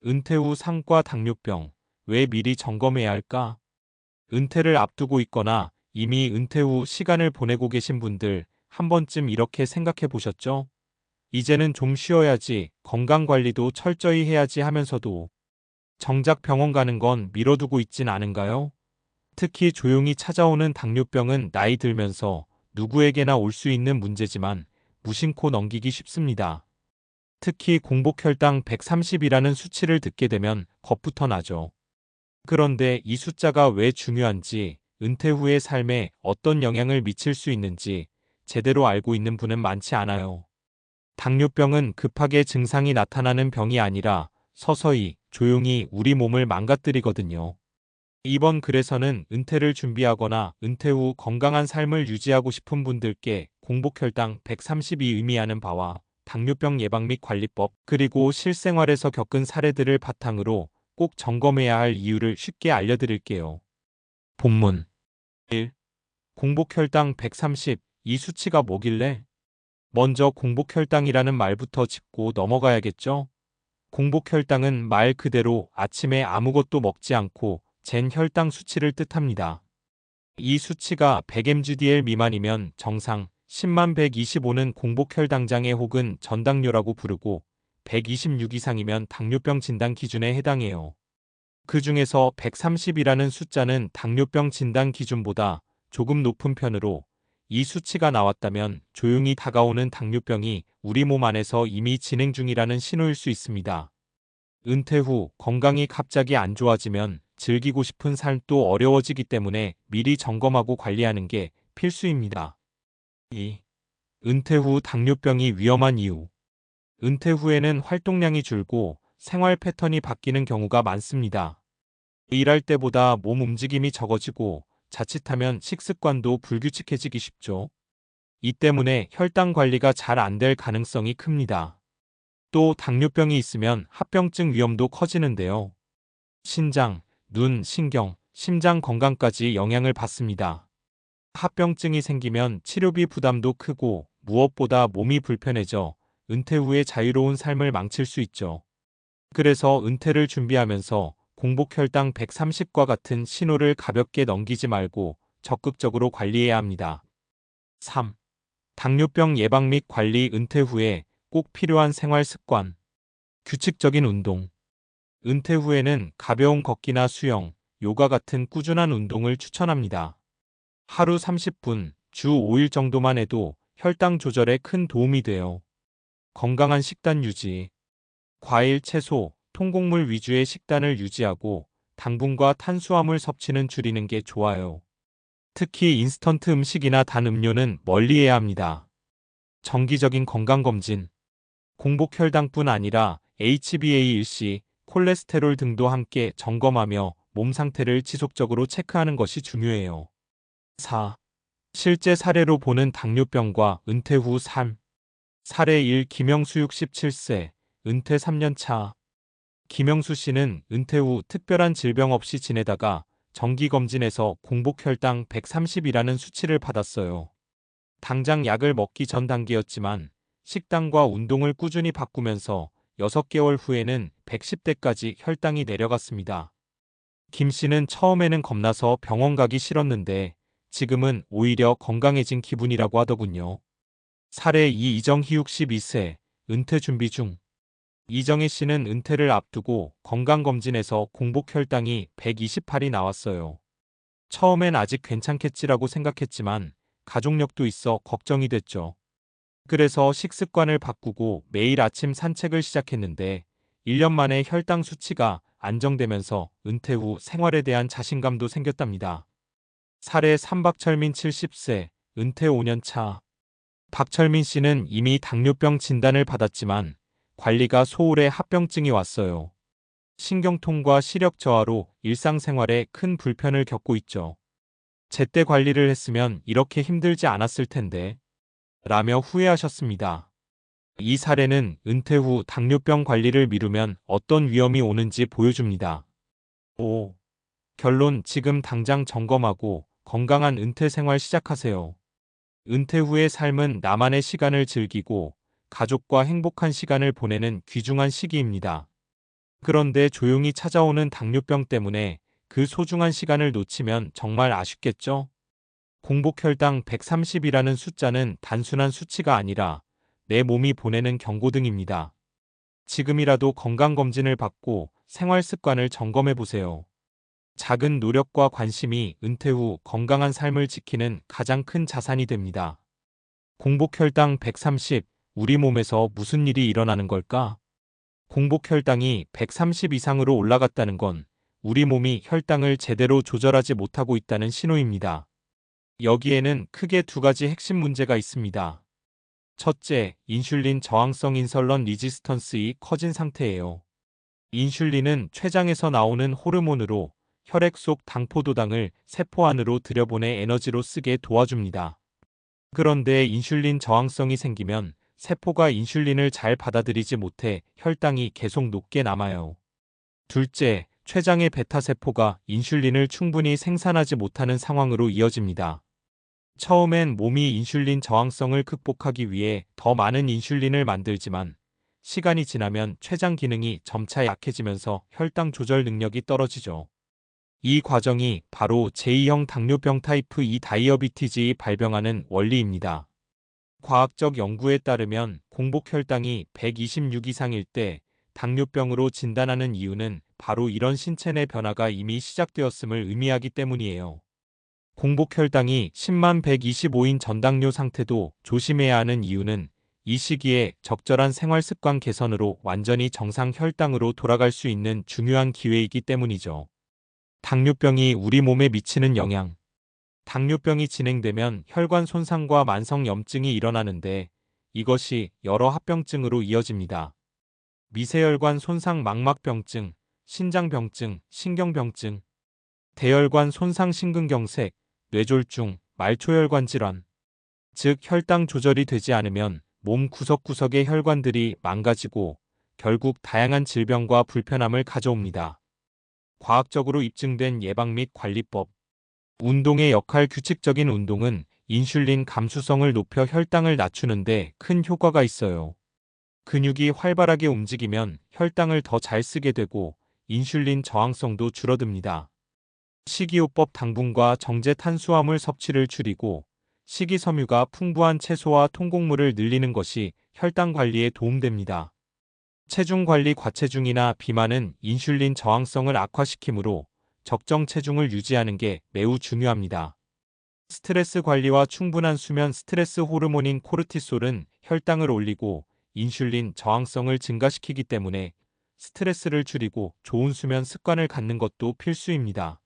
은퇴 후 상과 당뇨병, 왜 미리 점검해야 할까? 은퇴를 앞두고 있거나 이미 은퇴 후 시간을 보내고 계신 분들 한 번쯤 이렇게 생각해 보셨죠? 이제는 좀 쉬어야지, 건강 관리도 철저히 해야지 하면서도 정작 병원 가는 건 미뤄두고 있진 않은가요? 특히 조용히 찾아오는 당뇨병은 나이 들면서 누구에게나 올 수 있는 문제지만 무심코 넘기기 쉽습니다. 특히 공복혈당 130이라는 수치를 듣게 되면 겁부터 나죠. 그런데 이 숫자가 왜 중요한지, 은퇴 후의 삶에 어떤 영향을 미칠 수 있는지 제대로 알고 있는 분은 많지 않아요. 당뇨병은 급하게 증상이 나타나는 병이 아니라 서서히, 조용히 우리 몸을 망가뜨리거든요. 이번 글에서는 은퇴를 준비하거나 은퇴 후 건강한 삶을 유지하고 싶은 분들께 공복혈당 130이 의미하는 바와 당뇨병 예방 및 관리법, 그리고 실생활에서 겪은 사례들을 바탕으로 꼭 점검해야 할 이유를 쉽게 알려드릴게요. 본문 1. 공복혈당 130, 이 수치가 뭐길래? 먼저 공복혈당이라는 말부터 짚고 넘어가야겠죠? 공복혈당은 말 그대로 아침에 아무것도 먹지 않고 잰 혈당 수치를 뜻합니다. 이 수치가 100mgdl 미만이면 정상, 10만 125는 공복혈당장애 혹은 전당뇨라고 부르고 126 이상이면 당뇨병 진단 기준에 해당해요. 그 중에서 130이라는 숫자는 당뇨병 진단 기준보다 조금 높은 편으로, 이 수치가 나왔다면 조용히 다가오는 당뇨병이 우리 몸 안에서 이미 진행 중이라는 신호일 수 있습니다. 은퇴 후 건강이 갑자기 안 좋아지면 즐기고 싶은 삶도 어려워지기 때문에 미리 점검하고 관리하는 게 필수입니다. 2. 은퇴 후 당뇨병이 위험한 이유. 은퇴 후에는 활동량이 줄고 생활 패턴이 바뀌는 경우가 많습니다. 일할 때보다 몸 움직임이 적어지고 자칫하면 식습관도 불규칙해지기 쉽죠. 이 때문에 혈당 관리가 잘 안 될 가능성이 큽니다. 또 당뇨병이 있으면 합병증 위험도 커지는데요. 신장, 눈, 신경, 심장 건강까지 영향을 받습니다. 합병증이 생기면 치료비 부담도 크고 무엇보다 몸이 불편해져 은퇴 후에 자유로운 삶을 망칠 수 있죠. 그래서 은퇴를 준비하면서 공복혈당 130과 같은 신호를 가볍게 넘기지 말고 적극적으로 관리해야 합니다. 3. 당뇨병 예방 및 관리. 은퇴 후에 꼭 필요한 생활 습관. 규칙적인 운동. 은퇴 후에는 가벼운 걷기나 수영, 요가 같은 꾸준한 운동을 추천합니다. 하루 30분, 주 5일 정도만 해도 혈당 조절에 큰 도움이 돼요. 건강한 식단 유지. 과일, 채소, 통곡물 위주의 식단을 유지하고 당분과 탄수화물 섭취는 줄이는 게 좋아요. 특히 인스턴트 음식이나 단 음료는 멀리해야 합니다. 정기적인 건강검진. 공복혈당뿐 아니라 HbA1c, 콜레스테롤 등도 함께 점검하며 몸 상태를 지속적으로 체크하는 것이 중요해요. 4. 실제 사례로 보는 당뇨병과 은퇴 후 삶. 사례 1. 김영수 67세, 은퇴 3년 차. 김영수 씨는 은퇴 후 특별한 질병 없이 지내다가 정기검진에서 공복혈당 130이라는 수치를 받았어요. 당장 약을 먹기 전 단계였지만 식단과 운동을 꾸준히 바꾸면서 6개월 후에는 110대까지 혈당이 내려갔습니다. 김 씨는 처음에는 겁나서 병원 가기 싫었는데 지금은 오히려 건강해진 기분이라고 하더군요. 사례 2. 이정희 62세, 은퇴 준비 중. 이정희 씨는 은퇴를 앞두고 건강검진에서 공복혈당이 128이 나왔어요. 처음엔 아직 괜찮겠지라고 생각했지만 가족력도 있어 걱정이 됐죠. 그래서 식습관을 바꾸고 매일 아침 산책을 시작했는데 1년 만에 혈당 수치가 안정되면서 은퇴 후 생활에 대한 자신감도 생겼답니다. 사례 3. 박철민 70세, 은퇴 5년 차. 박철민 씨는 이미 당뇨병 진단을 받았지만 관리가 소홀해 합병증이 왔어요. 신경통과 시력 저하로 일상생활에 큰 불편을 겪고 있죠. 제때 관리를 했으면 이렇게 힘들지 않았을 텐데 라며 후회하셨습니다. 이 사례는 은퇴 후 당뇨병 관리를 미루면 어떤 위험이 오는지 보여줍니다. 5. 결론. 지금 당장 점검하고 건강한 은퇴 생활 시작하세요. 은퇴 후의 삶은 나만의 시간을 즐기고 가족과 행복한 시간을 보내는 귀중한 시기입니다. 그런데 조용히 찾아오는 당뇨병 때문에 그 소중한 시간을 놓치면 정말 아쉽겠죠? 공복혈당 130이라는 숫자는 단순한 수치가 아니라 내 몸이 보내는 경고등입니다. 지금이라도 건강검진을 받고 생활 습관을 점검해 보세요. 작은 노력과 관심이 은퇴 후 건강한 삶을 지키는 가장 큰 자산이 됩니다. 공복혈당 130, 우리 몸에서 무슨 일이 일어나는 걸까? 공복혈당이 130 이상으로 올라갔다는 건 우리 몸이 혈당을 제대로 조절하지 못하고 있다는 신호입니다. 여기에는 크게 두 가지 핵심 문제가 있습니다. 첫째, 인슐린 저항성 인설런 리지스턴스이 커진 상태예요. 인슐린은 췌장에서 나오는 호르몬으로 혈액 속 당포도당을 세포 안으로 들여보내 에너지로 쓰게 도와줍니다. 그런데 인슐린 저항성이 생기면 세포가 인슐린을 잘 받아들이지 못해 혈당이 계속 높게 남아요. 둘째, 췌장의 베타세포가 인슐린을 충분히 생산하지 못하는 상황으로 이어집니다. 처음엔 몸이 인슐린 저항성을 극복하기 위해 더 많은 인슐린을 만들지만 시간이 지나면 췌장 기능이 점차 약해지면서 혈당 조절 능력이 떨어지죠. 이 과정이 바로 제2형 당뇨병 타이프 2 다이어비티즈의 발병하는 원리입니다. 과학적 연구에 따르면 공복혈당이 126 이상일 때 당뇨병으로 진단하는 이유는 바로 이런 신체 내 변화가 이미 시작되었음을 의미하기 때문이에요. 공복혈당이 10만 125인 전당뇨 상태도 조심해야 하는 이유는 이 시기에 적절한 생활습관 개선으로 완전히 정상 혈당으로 돌아갈 수 있는 중요한 기회이기 때문이죠. 당뇨병이 우리 몸에 미치는 영향. 당뇨병이 진행되면 혈관 손상과 만성염증이 일어나는데 이것이 여러 합병증으로 이어집니다. 미세혈관 손상 망막병증, 신장병증, 신경병증, 대혈관 손상 심근경색, 뇌졸중, 말초혈관 질환. 즉 혈당 조절이 되지 않으면 몸 구석구석의 혈관들이 망가지고 결국 다양한 질병과 불편함을 가져옵니다. 과학적으로 입증된 예방 및 관리법. 운동의 역할. 규칙적인 운동은 인슐린 감수성을 높여 혈당을 낮추는데 큰 효과가 있어요. 근육이 활발하게 움직이면 혈당을 더 잘 쓰게 되고 인슐린 저항성도 줄어듭니다. 식이요법. 당분과 정제 탄수화물 섭취를 줄이고 식이섬유가 풍부한 채소와 통곡물을 늘리는 것이 혈당 관리에 도움됩니다. 체중 관리. 과체중이나 비만은 인슐린 저항성을 악화시키므로 적정 체중을 유지하는 게 매우 중요합니다. 스트레스 관리와 충분한 수면. 스트레스 호르몬인 코르티솔은 혈당을 올리고 인슐린 저항성을 증가시키기 때문에 스트레스를 줄이고 좋은 수면 습관을 갖는 것도 필수입니다.